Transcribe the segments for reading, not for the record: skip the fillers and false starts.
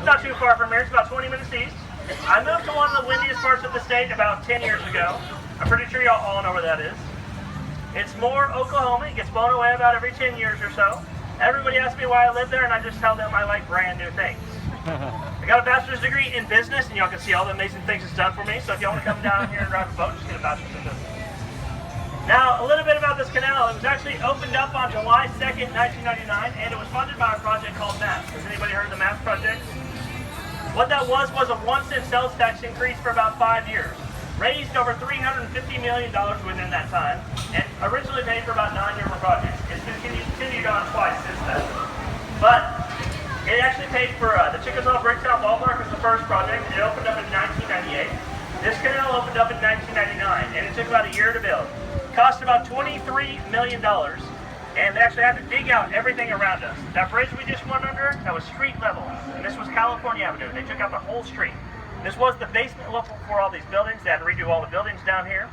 not too far from here. It's about 20 minutes east. I moved to one of the windiest parts of the state about 10 years ago. I'm pretty sure y'all all know where that is. It's Moore, Oklahoma. It gets blown away about every 10 years or so. Everybody asks me why I live there, and I just tell them I like brand new things. I got a bachelor's degree in business, and y'all can see all the amazing things it's done for me. So if y'all want to come down here and drive a boat, just get a bachelor's in business. Now, a little bit about this canal. It was actually opened up on July 2nd, 1999, and it was funded by a project called MAPS. Has anybody heard of the MAPS project? What that was a 1-cent sales tax increase for about 5 years. Raised over $350 million within that time, and originally paid for about 9 years of projects. It's continued on twice since then. But it actually paid for the Chickasaw Bricktown ballpark as the first project. It opened up in 1998. This canal opened up in 1999, and it took about a year to build. Cost about $23 million, and they actually had to dig out everything around us. That bridge we just went under, that was street level, and this was California Avenue. They took out the whole street. This was the basement level for all these buildings. They had to redo all the buildings down here.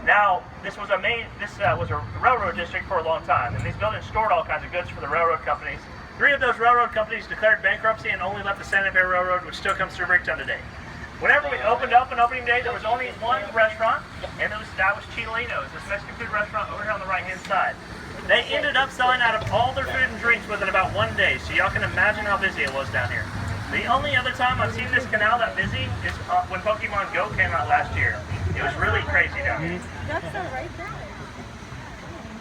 Now, this was a railroad district for a long time, and these buildings stored all kinds of goods for the railroad companies. 3 of those railroad companies declared bankruptcy and only left the Santa Fe Railroad, which still comes through Bricktown today. Whenever we opened up on opening day, there was only one restaurant, and that was Chilino's, this Mexican food restaurant over here on the right-hand side. They ended up selling out of all their food and drinks within about 1 day, so y'all can imagine how busy it was down here. The only other time I've seen this canal that busy is when Pokemon Go came out last year. It was really crazy down here. That's right there.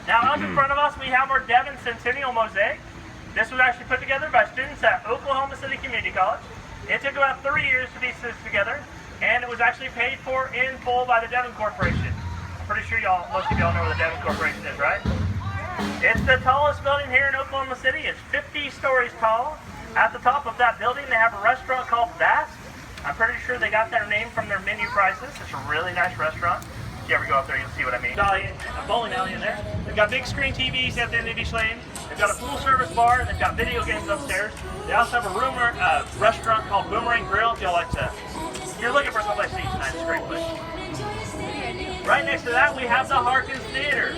Now, up in front of us, we have our Devon Centennial Mosaic. This was actually put together by students at Oklahoma City Community College. It took about 3 years to piece this together, and it was actually paid for in full by the Devon Corporation. I'm pretty sure most of y'all know where the Devon Corporation is, right? It's the tallest building here in Oklahoma City. It's 50 stories tall. At the top of that building, they have a restaurant called Vast. I'm pretty sure they got their name from their menu prices. It's a really nice restaurant. If you ever go up there, you'll see what I mean. A bowling alley in there. They've got big screen TVs at the end of each lane. They've got a full-service bar, and they've got video games upstairs. They also have a restaurant called Boomerang Grill if you're looking for someplace to eat tonight. It's a great place. Right next to that, we have the Harkins Theater.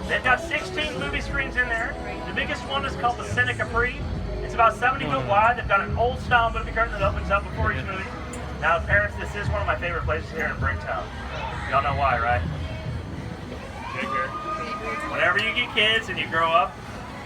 They've got 16 movie screens in there. The biggest one is called the Cine Capri. It's about 70 foot wide. They've got an old-style movie curtain that opens up before each movie. Now, parents, this is one of my favorite places here in Bricktown. Y'all know why, right? Whenever you get kids and you grow up,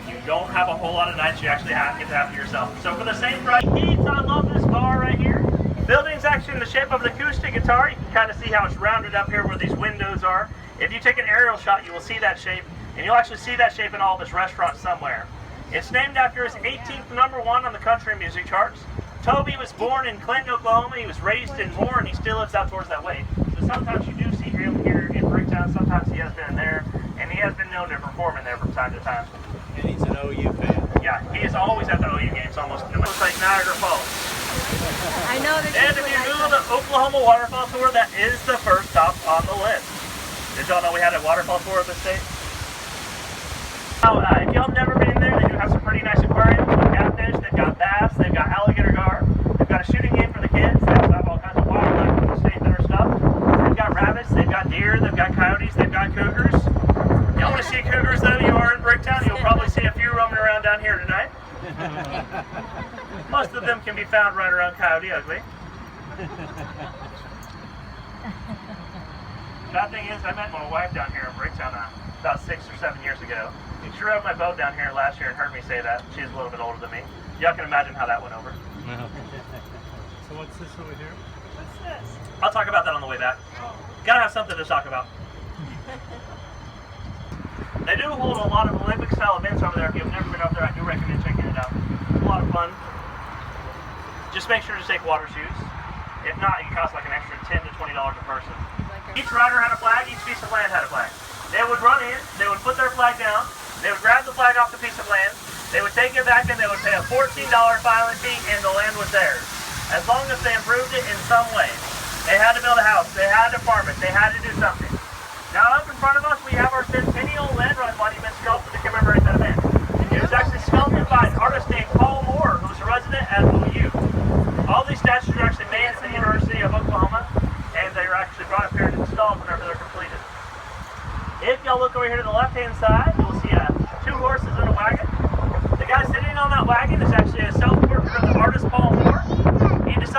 you don't have a whole lot of nights you actually get to have to yourself. So for the same price, I love this bar right here. The building's actually in the shape of an acoustic guitar. You can kind of see how it's rounded up here where these windows are. If you take an aerial shot, you will see that shape, and you'll actually see that shape in all this restaurant somewhere. It's named after his 18th #1 on the country music charts. Toby was born in Clinton, Oklahoma. He was raised in Moore, and he still lives out towards that way. So sometimes you do see him here in Bricktown. Sometimes he has been in there, and he has been known to perform in there from time to time. And he's an OU fan. Yeah, he is always at the OU games almost. It looks like Niagara Falls. I know there's And if you do the Oklahoma waterfall tour, that is the first stop on the list. Did y'all know we had a waterfall tour of the state? Now, if y'all have never been in there, they do have some pretty nice aquariums. They've got catfish, they've got bass, they've got alligator gar, they've got a shooting game for the kids, they also have all kinds of wildlife from the state that are stuffed. They've got rabbits, they've got deer, they've got coyotes, they've got cougars. Y'all want to see cougars though? You are in Bricktown, you'll probably see a few roaming around down here tonight. Most of them can be found right around Coyote Ugly. Bad thing is, I met my wife down here in Bricktown about 6 or 7 years ago. She rode my boat down here last year and heard me say that. She's a little bit older than me. Y'all can imagine how that went over. So what's this over here? What's this? I'll talk about that on the way back. Gotta have something to talk about. They do hold a lot of Olympic-style events over there. If you've never been up there, I do recommend checking it out. It's a lot of fun. Just make sure to take water shoes. If not, it can cost like an extra $10 to $20 a person. Each rider had a flag, each piece of land had a flag. They would run in, they would put their flag down, they would grab the flag off the piece of land, they would take it back and they would pay a $14 filing fee and the land was theirs. As long as they improved it in some way. They had to build a house, they had to farm it, they had to do something. Now up in front of us we have our Centennial Land Run Monument sculpted to commemorate that event. It was actually sculpted by an artist named Paul Moore, who was a resident at OU. All these statues are actually made at the University of Oklahoma, and they were actually brought up here and installed whenever they're completed. If y'all look over here to the left-hand side, you'll see 2 horses in a wagon. The guy sitting on that wagon is actually a self-portrait of the artist Paul Moore.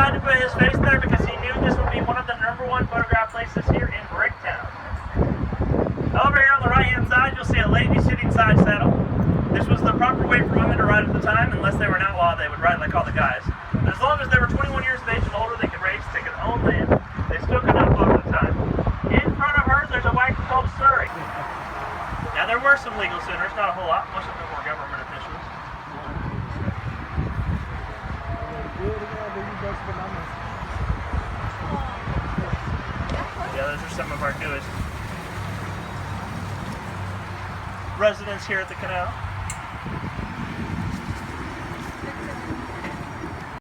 decided to put his face there because he knew this would be one of the #1 photograph places here in Bricktown. Over here on the right-hand side, you'll see a lady sitting side saddle. This was the proper way for women to ride at the time, unless they were an outlaw, they would ride like all the guys. But as long as they were 21 years of age and older, they could race, they could own land. They still could upload at the time. In front of her, there's a wagon called Surrey. Now, there were some legal sinners, not a whole lot. Most of them were government officials. Yeah, those are some of our newest residents here at the canal.